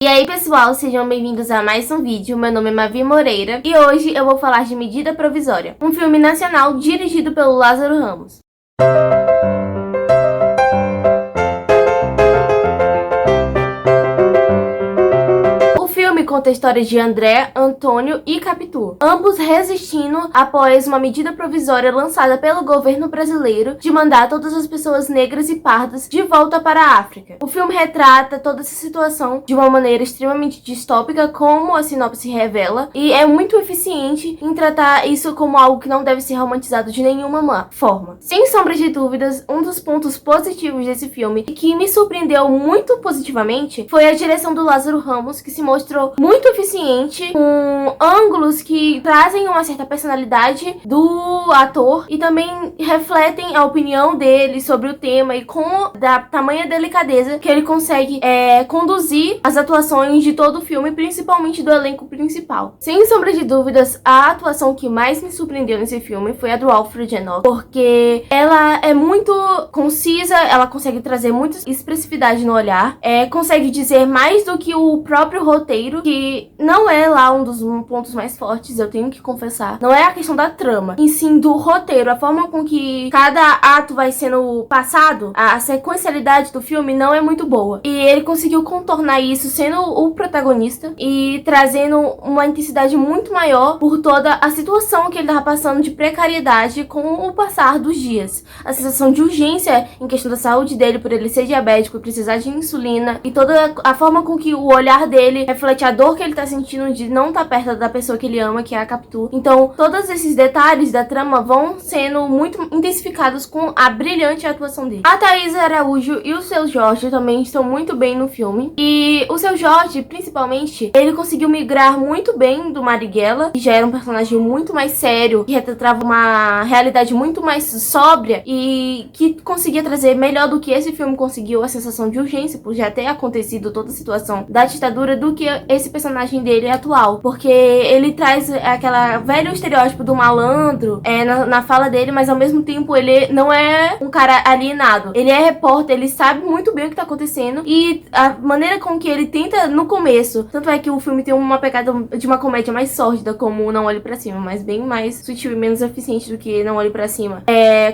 E aí pessoal, sejam bem-vindos a mais um vídeo. Meu nome é Mavi Moreira e hoje eu vou falar de Medida Provisória, um filme nacional dirigido pelo Lázaro Ramos. Conta a história de André, Antônio e Capitu, ambos resistindo após uma medida provisória lançada pelo governo brasileiro de mandar todas as pessoas negras e pardas de volta para a África. O filme retrata toda essa situação de uma maneira extremamente distópica, como a sinopse revela, e é muito eficiente em tratar isso como algo que não deve ser romantizado de nenhuma forma. Sem sombra de dúvidas, um dos pontos positivos desse filme e que me surpreendeu muito positivamente foi a direção do Lázaro Ramos, que se mostrou muito eficiente, com ângulos que trazem uma certa personalidade do ator e também refletem a opinião dele sobre o tema e com da tamanha delicadeza que ele consegue conduzir as atuações de todo o filme, principalmente do elenco principal. Sem sombra de dúvidas, a atuação que mais me surpreendeu nesse filme foi a do Alfred Enoch, porque ela é muito concisa, ela consegue trazer muita expressividade no olhar, consegue dizer mais do que o próprio roteiro, que não é lá um dos pontos mais fortes, eu tenho que confessar. Não é a questão da trama, em sim do roteiro, a forma com que cada ato vai sendo passado, a sequencialidade do filme não é muito boa. E ele conseguiu contornar isso sendo o protagonista e trazendo uma intensidade muito maior por toda a situação que ele tava passando de precariedade com o passar dos dias. A sensação de urgência em questão da saúde dele, por ele ser diabético e precisar de insulina, e toda a forma com que o olhar dele reflete a dor que ele tá sentindo de não estar perto da pessoa que ele ama, que é a Capitu. Então, todos esses detalhes da trama vão sendo muito intensificados com a brilhante atuação dele. A Thaisa Araújo e o Seu Jorge também estão muito bem no filme. E o Seu Jorge, principalmente, ele conseguiu migrar muito bem do Marighella, que já era um personagem muito mais sério, que retratava uma realidade muito mais sóbria e que conseguia trazer melhor do que esse filme conseguiu a sensação de urgência, por já ter acontecido toda a situação da ditadura, do que esse personagem dele é atual, porque ele traz aquela velho estereótipo do malandro na fala dele, mas ao mesmo tempo ele não é um cara alienado, ele é repórter, ele sabe muito bem o que tá acontecendo e a maneira com que ele tenta no começo, tanto é que o filme tem uma pegada de uma comédia mais sórdida, como Não Olhe Pra Cima, mas bem mais sutil e menos eficiente do que Não Olhe Pra Cima,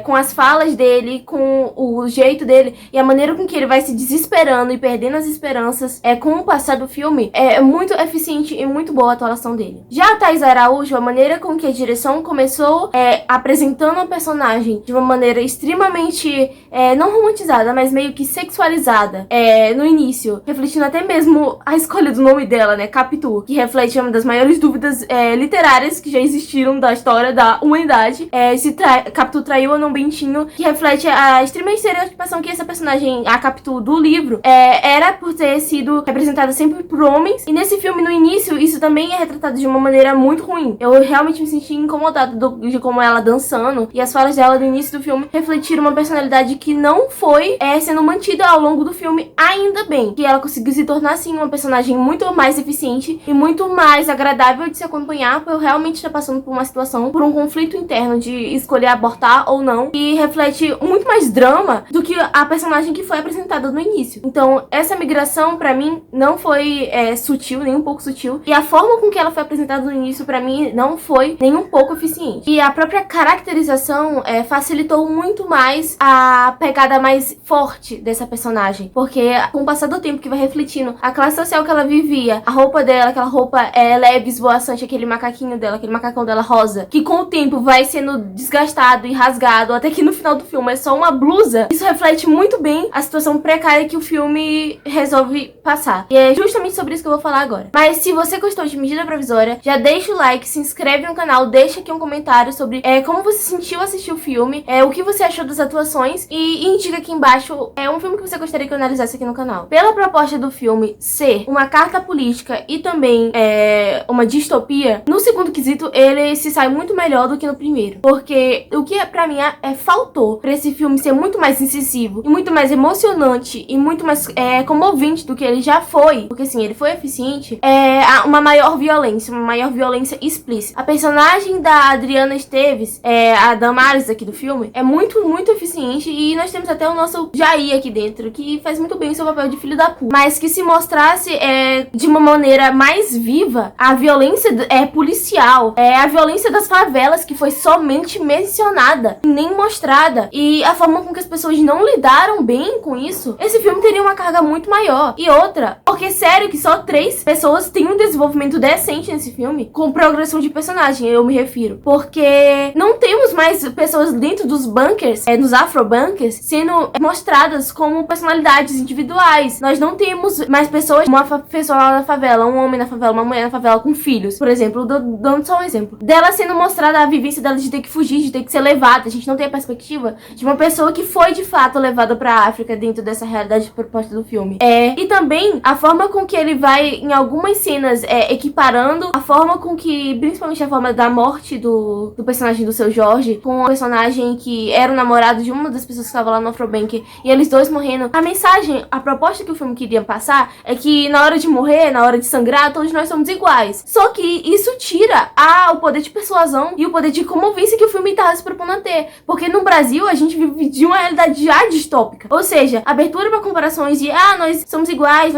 com as falas dele, com o jeito dele e a maneira com que ele vai se desesperando e perdendo as esperanças, com o passar do filme, é muito eficiente e muito boa a atuação dele. Já a Thaisa Araújo, a maneira com que a direção começou apresentando a personagem de uma maneira extremamente não romantizada, mas meio que sexualizada no início, refletindo até mesmo a escolha do nome dela, né, Capitu, que reflete uma das maiores dúvidas literárias que já existiram da história da humanidade, se Capitu traiu ou não Bentinho, que reflete a extrema estereotipação que essa personagem, a Capitu do livro, era por ter sido representada sempre por homens. E nesse filme, no início, isso também é retratado de uma maneira muito ruim. Eu realmente me senti incomodada de como ela dançando, e as falas dela no início do filme refletiram uma personalidade que não foi sendo mantida ao longo do filme, ainda bem. Que ela conseguiu se tornar, assim, uma personagem muito mais eficiente e muito mais agradável de se acompanhar, por realmente estar passando por uma situação, por um conflito interno de escolher abortar ou não, e reflete muito mais drama do que a personagem que foi apresentada no início. Então, essa migração, pra mim, não foi sutil, nem um pouco sutil, e a forma com que ela foi apresentada no início pra mim não foi nem um pouco eficiente. E a própria caracterização facilitou muito mais a pegada mais forte dessa personagem, porque com o passar do tempo que vai refletindo a classe social que ela vivia, a roupa dela, aquela roupa leve, esvoaçante, aquele macaquinho dela, aquele macacão dela rosa, que com o tempo vai sendo desgastado e rasgado, até que no final do filme é só uma blusa, isso reflete muito bem a situação precária que o filme resolve passar. E é justamente sobre isso que eu vou falar agora. Mas se você gostou de Medida Provisória, já deixa o like, se inscreve no canal, deixa aqui um comentário sobre como você sentiu assistir o filme, o que você achou das atuações e indica aqui embaixo um filme que você gostaria que eu analisasse aqui no canal. Pela proposta do filme ser uma carta política e também uma distopia, no segundo quesito ele se sai muito melhor do que no primeiro, porque o que pra mim faltou pra esse filme ser muito mais incisivo e muito mais emocionante e muito mais comovente do que ele já foi, porque assim, ele foi eficiente eficiente é uma maior violência explícita. A personagem da Adriana Esteves, a Damares aqui do filme, é muito eficiente, e nós temos até o nosso Jair aqui dentro, que faz muito bem o seu papel de filho da puta. Mas que se mostrasse de uma maneira mais viva a violência policial, a violência das favelas, que foi somente mencionada e nem mostrada, e a forma com que as pessoas não lidaram bem com isso, esse filme teria uma carga muito maior. E outra, porque sério que só 3 pessoas têm um desenvolvimento decente nesse filme, com progressão de personagem, eu me refiro. Porque não temos mais pessoas dentro dos bunkers, nos afrobunkers, sendo mostradas como personalidades individuais. Nós não temos mais pessoas, uma pessoa lá na favela, um homem na favela, uma mulher na favela com filhos. Por exemplo, dando só um exemplo. Dela sendo mostrada a vivência dela de ter que fugir, de ter que ser levada. A gente não tem a perspectiva de uma pessoa que foi de fato levada pra África dentro dessa realidade proposta do filme. E também a forma com que ele vai, em algumas cenas, equiparando a forma com que, principalmente a forma da morte do personagem do Seu Jorge, com o personagem que era o namorado de uma das pessoas que estava lá no Afrobank, e eles dois morrendo. A mensagem, a proposta que o filme queria passar é que na hora de morrer, na hora de sangrar, todos nós somos iguais. Só que isso tira o poder de persuasão e o poder de comovência que o filme estava se propondo a ter. Porque no Brasil, a gente vive de uma realidade já distópica. Ou seja, abertura para comparações de nós somos iguais,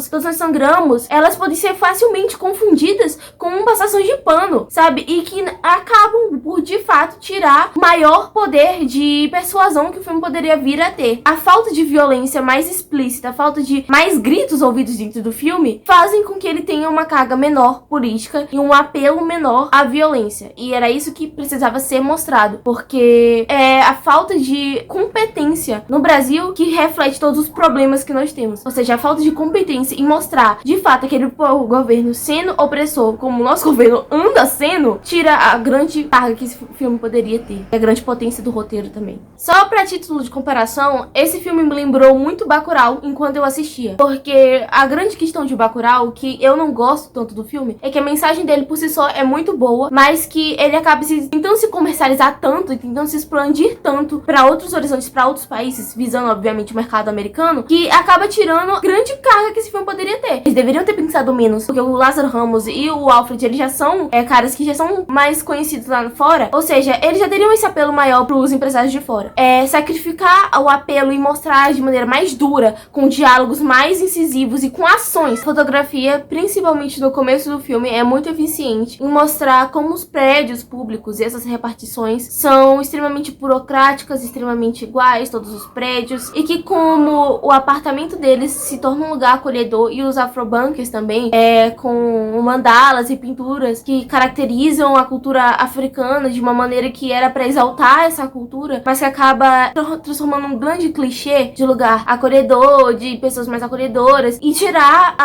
todos nós sangramos, elas podem ser facilmente confundidas com passações de pano, sabe? E que acabam por, de fato, tirar o maior poder de persuasão que o filme poderia vir a ter. A falta de violência mais explícita, a falta de mais gritos ouvidos dentro do filme, fazem com que ele tenha uma carga menor política e um apelo menor à violência. E era isso que precisava ser mostrado, porque é a falta de competência no Brasil que reflete todos os problemas que nós temos. Ou seja, a falta de competência em mostrar, de fato, aquele governo sendo opressor, como o nosso governo anda sendo, tira a grande carga que esse filme poderia ter. E a grande potência do roteiro também. Só pra título de comparação, esse filme me lembrou muito Bacurau enquanto eu assistia. Porque a grande questão de Bacurau, que eu não gosto tanto do filme, é que a mensagem dele por si só é muito boa, mas que ele acaba tentando se comercializar tanto e tentando se expandir tanto pra outros horizontes, pra outros países, visando, obviamente, o mercado americano, que acaba tirando grande carga que esse filme poderia ter. Eles deveriam ter pensado menos, porque o Lázaro Ramos e o Alfred, eles já são caras que já são mais conhecidos lá fora, ou seja, eles já teriam esse apelo maior pros empresários de fora. Sacrificar o apelo e mostrar de maneira mais dura, com diálogos mais incisivos e com ações. A fotografia, principalmente no começo do filme, é muito eficiente em mostrar como os prédios públicos e essas repartições são extremamente burocráticas, extremamente iguais, todos os prédios, e que como o apartamento deles se torna um lugar acolhedor, e os afrobunkers também, com mandalas e pinturas que caracterizam a cultura africana de uma maneira que era pra exaltar essa cultura, mas que acaba transformando um grande clichê de lugar acolhedor, de pessoas mais acolhedoras, e tirar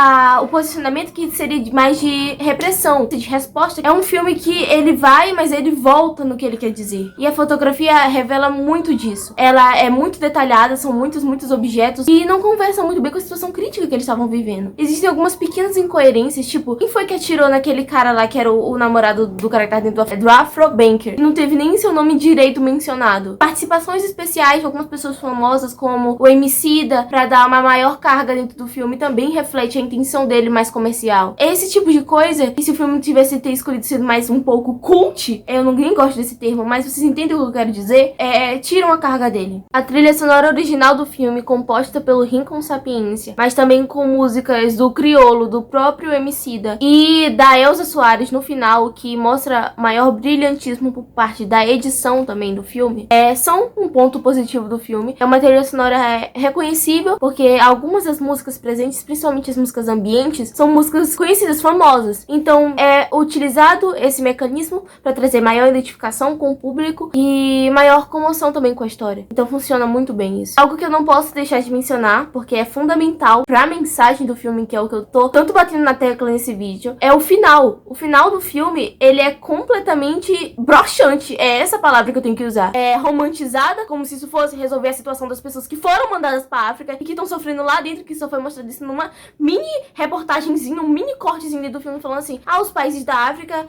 o posicionamento que seria mais de repressão, de resposta. É um filme que ele vai, mas ele volta no que ele quer dizer. E a fotografia revela muito disso. Ela é muito detalhada, são muitos objetos, e não conversa muito bem com a situação crítica que eles estavam vivendo. Existem algumas pequenas incoerências, tipo, quem foi que atirou naquele cara lá que era o namorado do cara que tá dentro do Afrobanker? Não teve nem seu nome direito mencionado. Participações especiais de algumas pessoas famosas, como o Emicida, pra dar uma maior carga dentro do filme, também reflete a intenção dele mais comercial. Esse tipo de coisa, que se o filme tivesse ter escolhido ser mais um pouco cult, eu nem gosto desse termo, mas vocês entendem o que eu quero dizer, tiram a carga dele. A trilha sonora original do filme, composta pelo Rincon Sapiência, mas também com músicas do Criolo, do próprio Emicida, e da Elza Soares no final, que mostra maior brilhantismo por parte da edição também do filme, são um ponto positivo do filme. É uma trilha sonora reconhecível, porque algumas das músicas presentes, principalmente as músicas ambientes, são músicas conhecidas, famosas. Então é utilizado esse mecanismo para trazer maior identificação com o público e maior comoção também com a história. Então funciona muito bem isso. Algo que eu não posso deixar de mencionar, porque é fundamental pra mensagem do filme, que é o que eu tô tanto batendo na tecla nesse vídeo, é o final. O final do filme, ele é completamente broxante. É essa palavra que eu tenho que usar. É romantizada, como se isso fosse resolver a situação das pessoas que foram mandadas pra África e que estão sofrendo lá dentro, que só foi mostrado isso numa mini reportagenzinha, um mini cortezinho do filme, falando assim, os países da África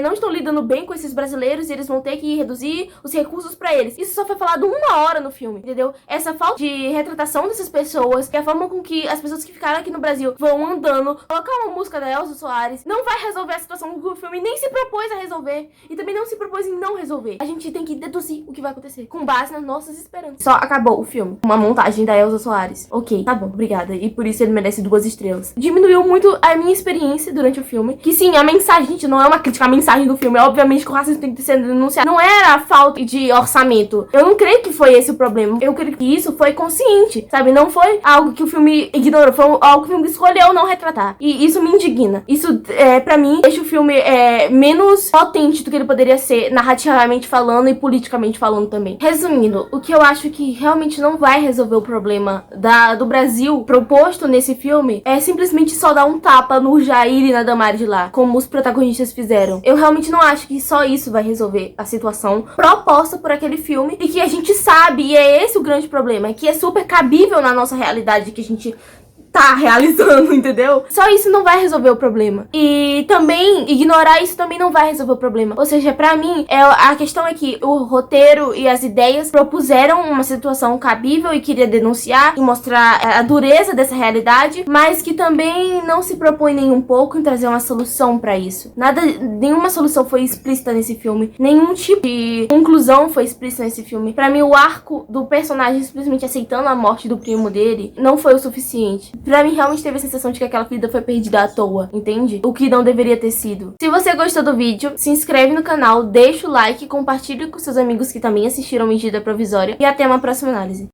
não estão lidando bem com esses brasileiros e eles vão ter que reduzir os recursos pra eles. Isso só foi falado 1 hora no filme, entendeu? Essa falta de retratação dessas pessoas, que a forma com que as pessoas que ficaram aqui no Brasil vão andando mudando, colocar uma música da Elza Soares não vai resolver a situação que o filme nem se propôs a resolver e também não se propôs em não resolver. A gente tem que deduzir o que vai acontecer com base nas nossas esperanças. Só acabou o filme. Uma montagem da Elza Soares. Ok, tá bom, obrigada. E por isso ele merece 2 estrelas. Diminuiu muito a minha experiência durante o filme. Que sim, a mensagem, gente, não é uma crítica à mensagem do filme. Obviamente que o racismo tem que ser denunciado. Não era a falta de orçamento. Eu não creio que foi esse o problema. Eu creio que isso foi consciente, sabe? Não foi algo que o filme ignorou. Foi algo que o filme escolheu não retratar. E isso me indigna. Isso, pra mim, deixa o filme menos potente do que ele poderia ser, narrativamente falando e politicamente falando também. Resumindo, o que eu acho que realmente não vai resolver o problema do Brasil proposto nesse filme é simplesmente só dar um tapa no Jair e na Damares de lá, como os protagonistas fizeram. Eu realmente não acho que só isso vai resolver a situação proposta por aquele filme e que a gente sabe, e é esse o grande problema, é que é super cabível na nossa realidade que a gente tá realizando, entendeu? Só isso não vai resolver o problema. E também, ignorar isso também não vai resolver o problema. Ou seja, pra mim, a questão é que o roteiro e as ideias propuseram uma situação cabível e queria denunciar e mostrar a dureza dessa realidade, mas que também não se propõe nem um pouco em trazer uma solução pra isso. Nenhuma solução foi explícita nesse filme. Nenhum tipo de conclusão foi explícita nesse filme. Pra mim, o arco do personagem simplesmente aceitando a morte do primo dele não foi o suficiente. Pra mim, realmente teve a sensação de que aquela vida foi perdida à toa, entende? O que não deveria ter sido. Se você gostou do vídeo, se inscreve no canal, deixa o like, compartilhe com seus amigos que também assistiram Medida Provisória e até uma próxima análise.